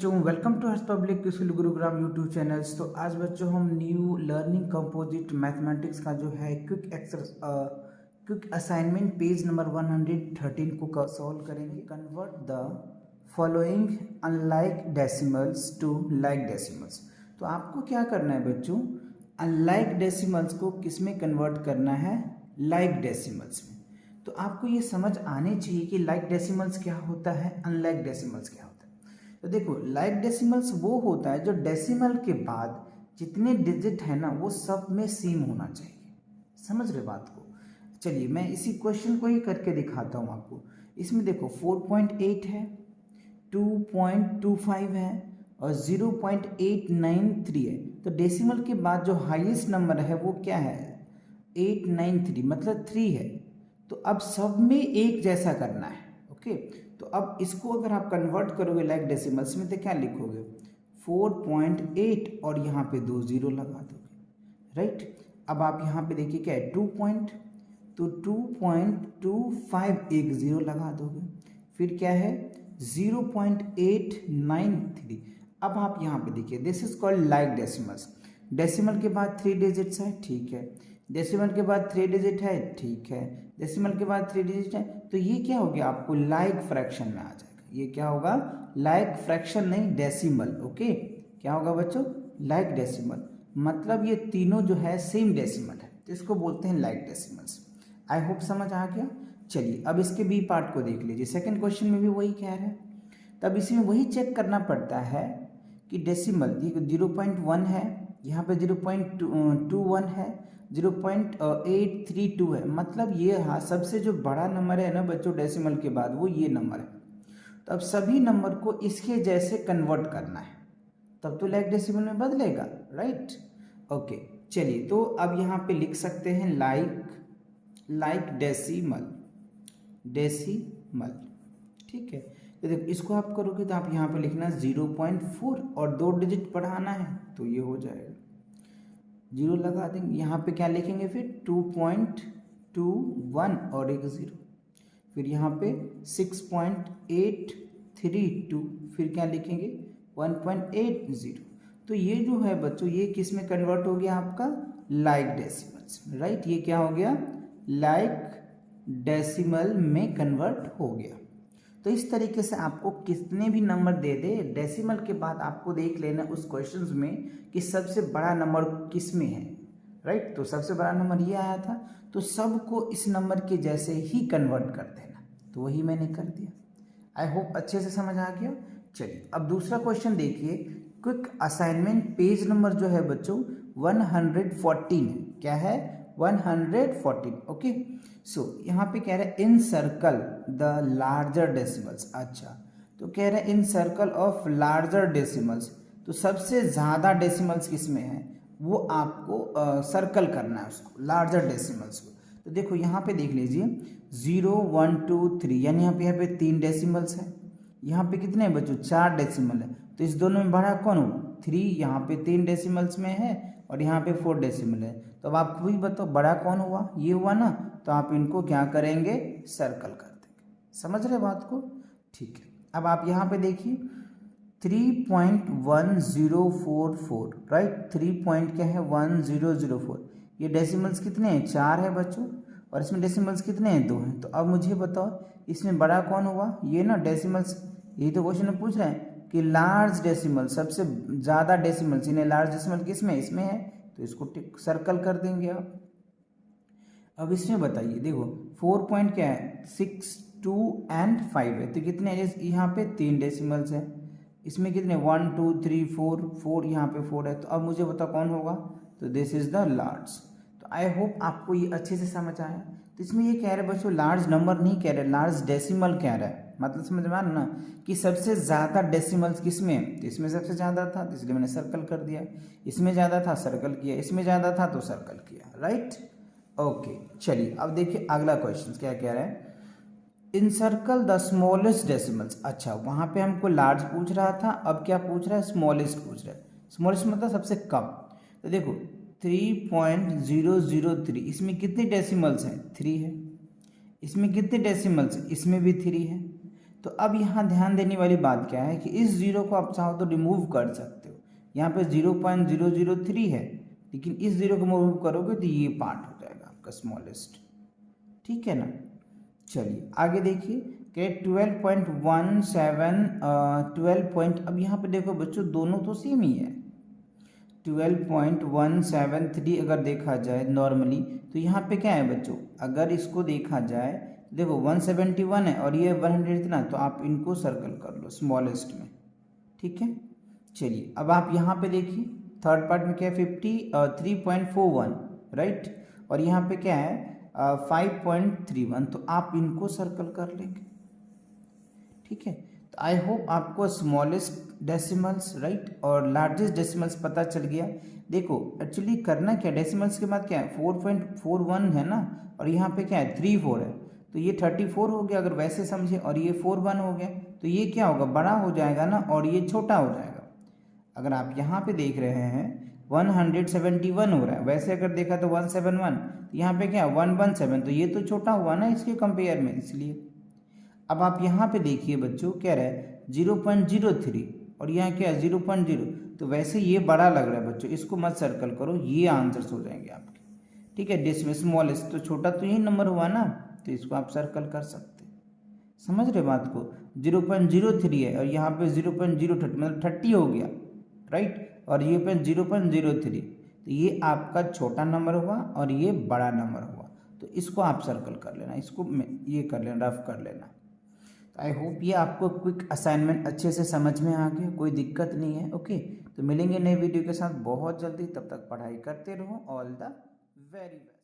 बच्चों, welcome to Harsh public school Gurugram YouTube channels. तो आज बच्चों हम न्यू लर्निंग कंपोजिट मैथमेटिक्स का जो है क्विक असाइनमेंट पेज नंबर 113 को सॉल्व करेंगे। Convert the following unlike decimals to like decimals. तो आपको क्या करना है बच्चों, अनलाइक डेसिमल्स को किस में कन्वर्ट करना है, लाइक डेसिमल्स में। तो आपको ये समझ आनी चाहिए कि लाइक डेसिमल्स क्या होता है, अनलाइक डेसिमल्स क्या होता है। तो देखो, लाइक डेसिमल्स वो होता है जो डेसिमल के बाद जितने डिजिट है ना वो सब में सेम होना चाहिए। समझ रहे बात को। चलिए मैं इसी क्वेश्चन को ही करके दिखाता हूँ आपको। इसमें देखो 4.8 है, 2.25 है और 0.893 है। तो डेसिमल के बाद जो हाईएस्ट नंबर है वो क्या है, 893, मतलब 3 है। तो अब सब में एक जैसा करना है। ओके, तो अब इसको अगर आप कन्वर्ट करोगे लाइक डेसिमल्स में तो क्या लिखोगे, 4.8 और यहाँ पे 2 जीरो लगा दोगे, राइट। अब आप यहाँ पे देखिए क्या है, 2.25 एक जीरो लगा दोगे, फिर क्या है 0.893। अब आप यहाँ पे देखिए, this is called like decimals. Decimal के बाद 3 डिजिट्स है, ठीक है। डेसिमल के बाद 3 डिजिट है, ठीक है। डेसिमल के बाद 3 डिजिट है, तो ये क्या हो गया आपको लाइक फ्रैक्शन में आ जाएगा। ये क्या होगा, लाइक फ्रैक्शन नहीं, डेसिमल। ओके, क्या होगा बच्चों, लाइक डेसिमल। मतलब ये तीनों जो है सेम डेसिमल है, तो इसको बोलते हैं लाइक डेसिमल्स। आई होप समझ आ गया। चलिए अब इसके बी पार्ट को देख लीजिए। सेकेंड क्वेश्चन में भी वही कह रहे हैं, तब इसमें वही चेक करना पड़ता है कि डेसिमल 0.1 है, यहाँ पे 0.21 है, 0.832 है। मतलब ये हाँ सबसे जो बड़ा नंबर है ना बच्चों डेसिमल के बाद, वो ये नंबर है। तो अब सभी नंबर को इसके जैसे कन्वर्ट करना है, तब तो लाइक डेसिमल में बदलेगा, राइट। ओके, चलिए तो अब यहाँ पे लिख सकते हैं लाइक डेसिमल, ठीक है। तो देखो इसको आप करोगे तो आप यहाँ पे लिखना 0.4 और 2 डिजिट बढ़ाना है, तो ये हो जाएगा, जीरो लगा देंगे। यहाँ पे क्या लिखेंगे फिर 2.21 और एक जीरो, फिर यहाँ पे 6.832, फिर क्या लिखेंगे 1.80। तो ये जो है बच्चों, ये किस में कन्वर्ट हो गया आपका, लाइक डेसिमल्स, राइट। ये क्या हो गया, लाइक डेसिमल में कन्वर्ट हो गया। तो इस तरीके से आपको कितने भी नंबर दे दे डेसिमल के बाद आपको देख लेना उस क्वेश्चंस में कि सबसे बड़ा नंबर किस में है, राइट। तो सबसे बड़ा नंबर ये आया था, तो सबको इस नंबर के जैसे ही कन्वर्ट कर देना, तो वही मैंने कर दिया। आई होप अच्छे से समझ आ गया। चलिए अब दूसरा क्वेश्चन देखिए। क्विक असाइनमेंट पेज नंबर जो है बच्चों 114 है। क्या है, 114। ओके, सो यहाँ पे कह रहा है इन सर्कल द लार्जर डेसिमल्स। अच्छा, तो कह रहा है इन सर्कल ऑफ लार्जर डेसिमल्स। तो सबसे ज़्यादा डेसिमल्स किस में है वो आपको सर्कल करना है उसको, लार्जर डेसिमल्स को। तो देखो यहाँ पे देख लीजिए 0 1 2 3, यानी यहाँ पे 3 डेसिमल्स है। यहाँ पे कितने हैं बच्चों, 4 डेसिमल है। तो इस दोनों में बड़ा कौन हो, 3। यहाँ पे 3 डेसिमल्स में है और यहाँ पे 4 डेसिमल है। तो अब आप खुद बताओ बड़ा कौन हुआ, ये हुआ ना। तो आप इनको क्या करेंगे, सर्कल कर देंगे। समझ रहे बात को, ठीक है। अब आप यहाँ पे देखिए 3.1044, राइट। 3 पॉइंट क्या है 1004। ये डेसिमल्स कितने हैं, 4 है बच्चों, और इसमें डेसिमल्स कितने हैं, 2 हैं। तो अब मुझे बताओ इसमें बड़ा कौन हुआ, ये ना डेसिमल्स। यही तो क्वेश्चन में पूछ रहे हैं कि लार्ज डेसिमल, सबसे ज़्यादा डेसिमल्स, इन्हें लार्ज डेसिमल किस में, इसमें है। तो इसको सर्कल कर देंगे आप। अब इसमें बताइए, देखो 4 पॉइंट क्या है 6 2 एंड 5 है। तो कितने, यहाँ पे 3 डेसिमल्स है। इसमें कितने 1 2 3 4, यहाँ पे 4 है। तो अब मुझे बताओ कौन होगा, तो दिस इज द लार्ज। तो आई होप आपको ये अच्छे से समझ आया। तो इसमें ये कह रहे बच्चों लार्ज नंबर नहीं कह रहे, लार्ज डेसिमल कह रहा है। मतलब समझ में आ रहा ना कि सबसे ज़्यादा डेसिमल्स किस में है। तो इसमें सबसे ज़्यादा था तो इसलिए मैंने सर्कल कर दिया, इसमें ज़्यादा था सर्कल किया, इसमें ज़्यादा था तो सर्कल किया, राइट। ओके, चलिए अब देखिए अगला क्वेश्चन क्या कह रहा है, इनसर्कल द स्मॉलेस्ट डेसिमल्स। अच्छा, वहाँ पे हमको लार्ज पूछ रहा था, अब क्या पूछ रहा है, स्मॉलेस्ट पूछ रहा है। स्मॉलेस्ट मतलब सबसे कम। तो देखो 3.003, इसमें कितने डेसिमल्स हैं, 3 है। इसमें कितने डेसिमल्स हैं, इसमें भी 3 है। तो अब यहाँ ध्यान देने वाली बात क्या है कि इस जीरो को आप चाहो तो रिमूव कर सकते हो। यहाँ पे 0.003 है, लेकिन इस जीरो को रिमूव करोगे तो ये पार्ट हो जाएगा आपका स्मॉलेस्ट, ठीक है ना। चलिए आगे देखिए कि 12.17 अब यहाँ पे देखो बच्चों दोनों तो सेम ही है। 12.173 अगर देखा जाए नॉर्मली तो यहाँ पे क्या है बच्चों, अगर इसको देखा जाए देखो 171 है और ये 100 इतना, तो आप इनको सर्कल कर लो स्मॉलेस्ट में, ठीक है। चलिए अब आप यहाँ पे देखिए थर्ड पार्ट में क्या है 53.41 राइट, और यहाँ पे क्या है 5.31, तो आप इनको सर्कल कर लेंगे, ठीक है। तो आई होप आपको स्मॉलेस्ट डेसिमल्स राइट और लार्जेस्ट डेसिमल्स पता चल गया। देखो एक्चुअली करना क्या, डेसिमल्स के बाद क्या है 4.41 है ना, और यहाँ पे क्या है 34 है, तो ये 34 हो गया अगर वैसे समझे, और ये 41 हो गया, तो ये क्या होगा बड़ा हो जाएगा ना, और ये छोटा हो जाएगा। अगर आप यहाँ पे देख रहे हैं 171 हो रहा है, वैसे अगर देखा तो 171, तो यहाँ पे क्या 117, तो ये तो छोटा हुआ ना इसके कंपेयर में, इसलिए। अब आप यहाँ पे देखिए बच्चों क्या रहा है 0.03 और यहाँ क्या है 0.0, तो वैसे ये बड़ा लग रहा है बच्चों, इसको मत सर्कल करो, ये आंसर्स हो जाएंगे आपके, ठीक है। डेसिमल स्मॉलेस्ट तो छोटा तो यही नंबर हुआ ना, तो इसको आप सर्कल कर सकते, समझ रहे बात को। 0.03 है और यहाँ पे 0.030 मतलब 30 हो गया राइट, और ये पे 0.03, तो ये आपका छोटा नंबर हुआ और ये बड़ा नंबर हुआ, तो इसको आप सर्कल कर लेना, इसको ये कर लेना, रफ कर लेना। आई होप ये आपको क्विक असाइनमेंट अच्छे से समझ में आ गया, कोई दिक्कत नहीं है। ओके, तो मिलेंगे नए वीडियो के साथ बहुत जल्दी, तब तक पढ़ाई करते रहो। All the very best.